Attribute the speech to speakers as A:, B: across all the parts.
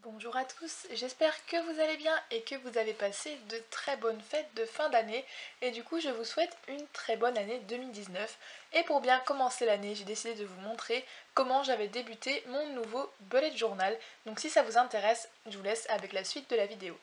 A: Bonjour à tous, j'espère que vous allez bien et que vous avez passé de très bonnes fêtes de fin d'année et du coup je vous souhaite une très bonne année 2019 et pour bien commencer l'année j'ai décidé de vous montrer comment j'avais débuté mon nouveau bullet journal, donc si ça vous intéresse je vous laisse avec la suite de la vidéo.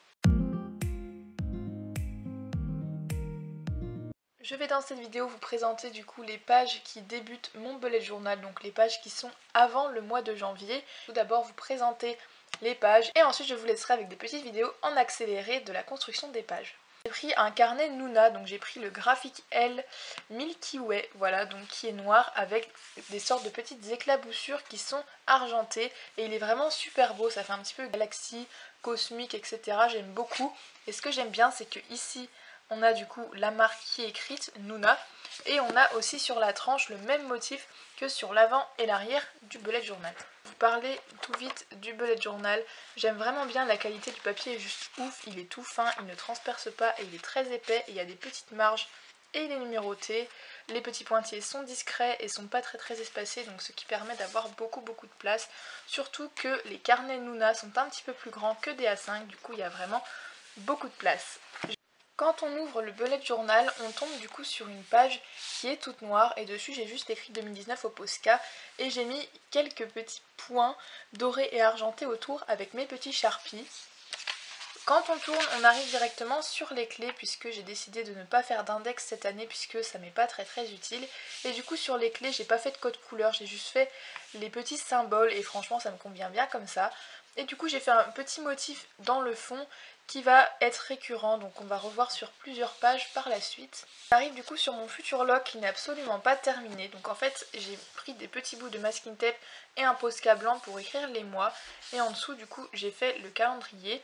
A: Je vais dans cette vidéo vous présenter du coup les pages qui débutent mon bullet journal, donc les pages qui sont avant le mois de janvier. Tout d'abord vous présenter les pages et ensuite je vous laisserai avec des petites vidéos en accéléré de la construction des pages. J'ai pris un carnet Nuna, donc j'ai pris le graphique L Milky Way, voilà, donc qui est noir avec des sortes de petites éclaboussures qui sont argentées et il est vraiment super beau, ça fait un petit peu galaxie, cosmique, etc. J'aime beaucoup et ce que j'aime bien c'est que ici on a du coup la marque qui est écrite Nuna et on a aussi sur la tranche le même motif que sur l'avant et l'arrière du bullet journal. Vous parlez tout vite du bullet journal, j'aime vraiment bien la qualité du papier, est juste ouf, il est tout fin, il ne transperce pas et il est très épais et il y a des petites marges et il est numéroté. Les petits pointillés sont discrets et sont pas très espacés, donc ce qui permet d'avoir beaucoup de place, surtout que les carnets Nuna sont un petit peu plus grands que des A5, du coup il y a vraiment beaucoup de place. Quand on ouvre le bullet journal, on tombe du coup sur une page qui est toute noire et dessus j'ai juste écrit 2019 au Posca et j'ai mis quelques petits points dorés et argentés autour avec mes petits Sharpies. Quand on tourne, on arrive directement sur les clés puisque j'ai décidé de ne pas faire d'index cette année puisque ça m'est pas très utile. Et du coup sur les clés, j'ai pas fait de code couleur, j'ai juste fait les petits symboles et franchement ça me convient bien comme ça. Et du coup j'ai fait un petit motif dans le fond qui va être récurrent, donc on va revoir sur plusieurs pages par la suite. J'arrive du coup sur mon futur log qui n'est absolument pas terminé, donc en fait j'ai pris des petits bouts de masking tape et un Posca blanc pour écrire les mois, et en dessous du coup j'ai fait le calendrier.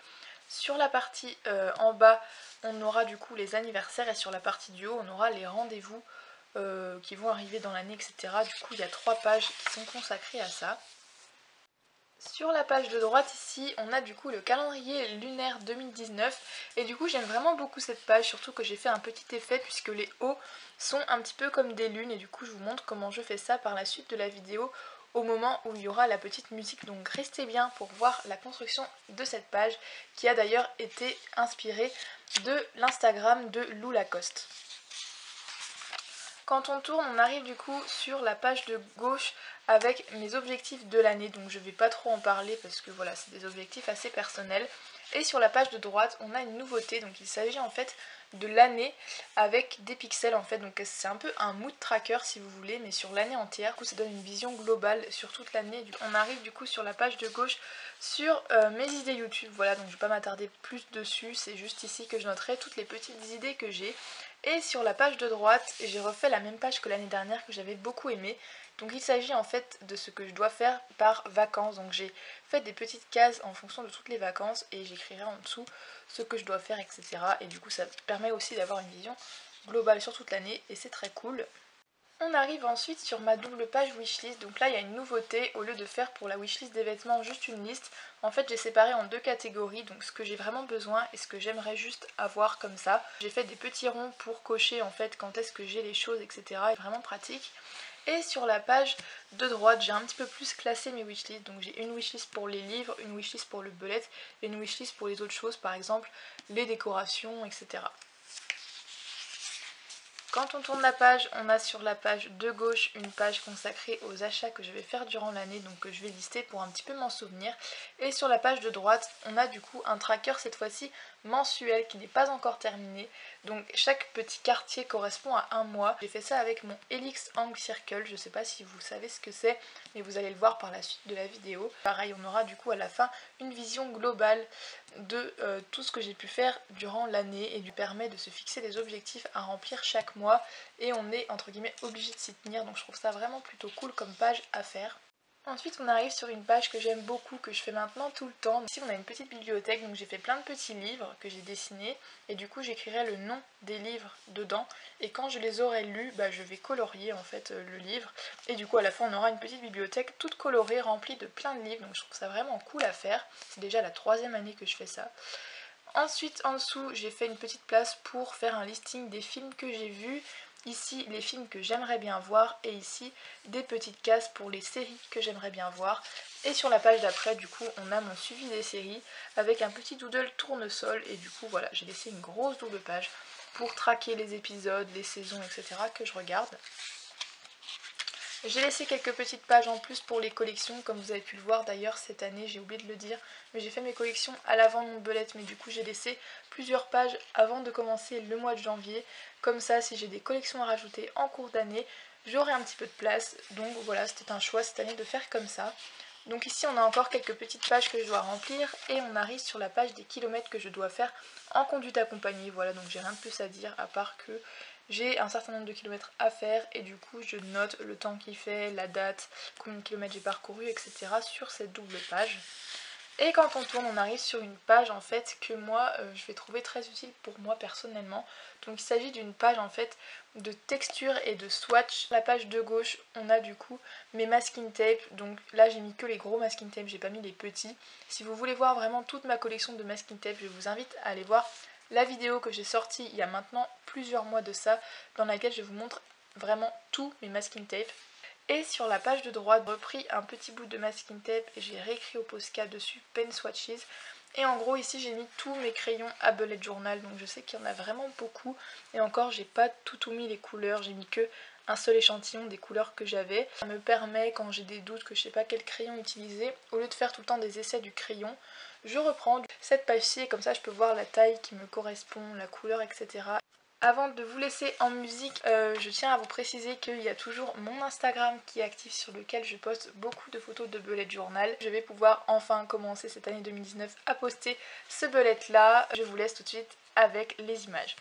A: Sur la partie en bas, on aura du coup les anniversaires et sur la partie du haut, on aura les rendez-vous qui vont arriver dans l'année, etc. Du coup, il y a 3 pages qui sont consacrées à ça. Sur la page de droite ici, on a du coup le calendrier lunaire 2019 et du coup j'aime vraiment beaucoup cette page, surtout que j'ai fait un petit effet puisque les hauts sont un petit peu comme des lunes et du coup je vous montre comment je fais ça par la suite de la vidéo au moment où il y aura la petite musique, donc restez bien pour voir la construction de cette page qui a d'ailleurs été inspirée de l'Instagram de Lou Lacoste. Quand on tourne, on arrive du coup sur la page de gauche avec mes objectifs de l'année, donc je vais pas trop en parler parce que voilà, c'est des objectifs assez personnels. Et sur la page de droite, on a une nouveauté, donc il s'agit en fait de l'année avec des pixels en fait, donc c'est un peu un mood tracker si vous voulez, mais sur l'année entière. Du coup ça donne une vision globale sur toute l'année. On arrive du coup sur la page de gauche sur mes idées YouTube, voilà, donc je vais pas m'attarder plus dessus, c'est juste ici que je noterai toutes les petites idées que j'ai. Et sur la page de droite, j'ai refait la même page que l'année dernière que j'avais beaucoup aimé. Donc il s'agit en fait de ce que je dois faire par vacances. Donc j'ai fait des petites cases en fonction de toutes les vacances et j'écrirai en dessous ce que je dois faire, etc. Et du coup ça permet aussi d'avoir une vision globale sur toute l'année et c'est très cool. On arrive ensuite sur ma double page wishlist, donc là il y a une nouveauté, au lieu de faire pour la wishlist des vêtements juste une liste, en fait j'ai séparé en 2 catégories, donc ce que j'ai vraiment besoin et ce que j'aimerais juste avoir comme ça. J'ai fait des petits ronds pour cocher en fait quand est-ce que j'ai les choses, etc. C'est vraiment pratique. Et sur la page de droite, j'ai un petit peu plus classé mes wishlists, donc j'ai une wishlist pour les livres, une wishlist pour le bullet et une wishlist pour les autres choses, par exemple les décorations, etc. Quand on tourne la page, on a sur la page de gauche une page consacrée aux achats que je vais faire durant l'année, donc que je vais lister pour un petit peu m'en souvenir. Et sur la page de droite, on a du coup un tracker cette fois-ci mensuel qui n'est pas encore terminé. Donc chaque petit quartier correspond à un mois. J'ai fait ça avec mon Helix Hang Circle, je ne sais pas si vous savez ce que c'est, mais vous allez le voir par la suite de la vidéo. Pareil, on aura du coup à la fin une vision globale de tout ce que j'ai pu faire durant l'année et lui permet de se fixer des objectifs à remplir chaque mois et on est entre guillemets obligé de s'y tenir, donc je trouve ça vraiment plutôt cool comme page à faire. Ensuite on arrive sur une page que j'aime beaucoup, que je fais maintenant tout le temps. Ici on a une petite bibliothèque, donc j'ai fait plein de petits livres que j'ai dessinés et du coup j'écrirai le nom des livres dedans et quand je les aurai lus, je vais colorier en fait le livre et du coup à la fin on aura une petite bibliothèque toute colorée remplie de plein de livres, donc je trouve ça vraiment cool à faire. C'est déjà la 3e année que je fais ça. Ensuite en dessous j'ai fait une petite place pour faire un listing des films que j'ai vus ici les films que j'aimerais bien voir et ici des petites cases pour les séries que j'aimerais bien voir. Et sur la page d'après du coup on a mon suivi des séries avec un petit doodle tournesol et du coup voilà j'ai laissé une grosse double page pour traquer les épisodes, les saisons etc. que je regarde. J'ai laissé quelques petites pages en plus pour les collections, comme vous avez pu le voir d'ailleurs cette année, j'ai oublié de le dire, mais j'ai fait mes collections à l'avant de mon belette, mais du coup j'ai laissé plusieurs pages avant de commencer le mois de janvier, comme ça si j'ai des collections à rajouter en cours d'année, j'aurai un petit peu de place, donc voilà c'était un choix cette année de faire comme ça. Donc ici on a encore quelques petites pages que je dois remplir et on arrive sur la page des kilomètres que je dois faire en conduite accompagnée, voilà donc j'ai rien de plus à dire à part que j'ai un certain nombre de kilomètres à faire et du coup je note le temps qu'il fait, la date, combien de kilomètres j'ai parcouru, etc. sur cette double page. Et quand on tourne, on arrive sur une page en fait que moi je vais trouver très utile pour moi personnellement. Donc il s'agit d'une page en fait de texture et de swatch. La page de gauche, on a du coup mes masking tape. Donc là j'ai mis que les gros masking tape, j'ai pas mis les petits. Si vous voulez voir vraiment toute ma collection de masking tape, je vous invite à aller voir la vidéo que j'ai sortie il y a maintenant plusieurs mois de ça, dans laquelle je vous montre vraiment tous mes masking tape. Et sur la page de droite, j'ai repris un petit bout de masking tape et j'ai réécrit au Posca dessus pen swatches. Et en gros ici j'ai mis tous mes crayons à bullet journal, donc je sais qu'il y en a vraiment beaucoup. Et encore j'ai pas tout mis les couleurs, j'ai mis que un seul échantillon des couleurs que j'avais. Ça me permet quand j'ai des doutes que je sais pas quel crayon utiliser, au lieu de faire tout le temps des essais du crayon, je reprends cette page-ci et comme ça je peux voir la taille qui me correspond, la couleur etc. Avant de vous laisser en musique, je tiens à vous préciser qu'il y a toujours mon Instagram qui est actif sur lequel je poste beaucoup de photos de bullet journal. Je vais pouvoir enfin commencer cette année 2019 à poster ce bullet là. Je vous laisse tout de suite avec les images.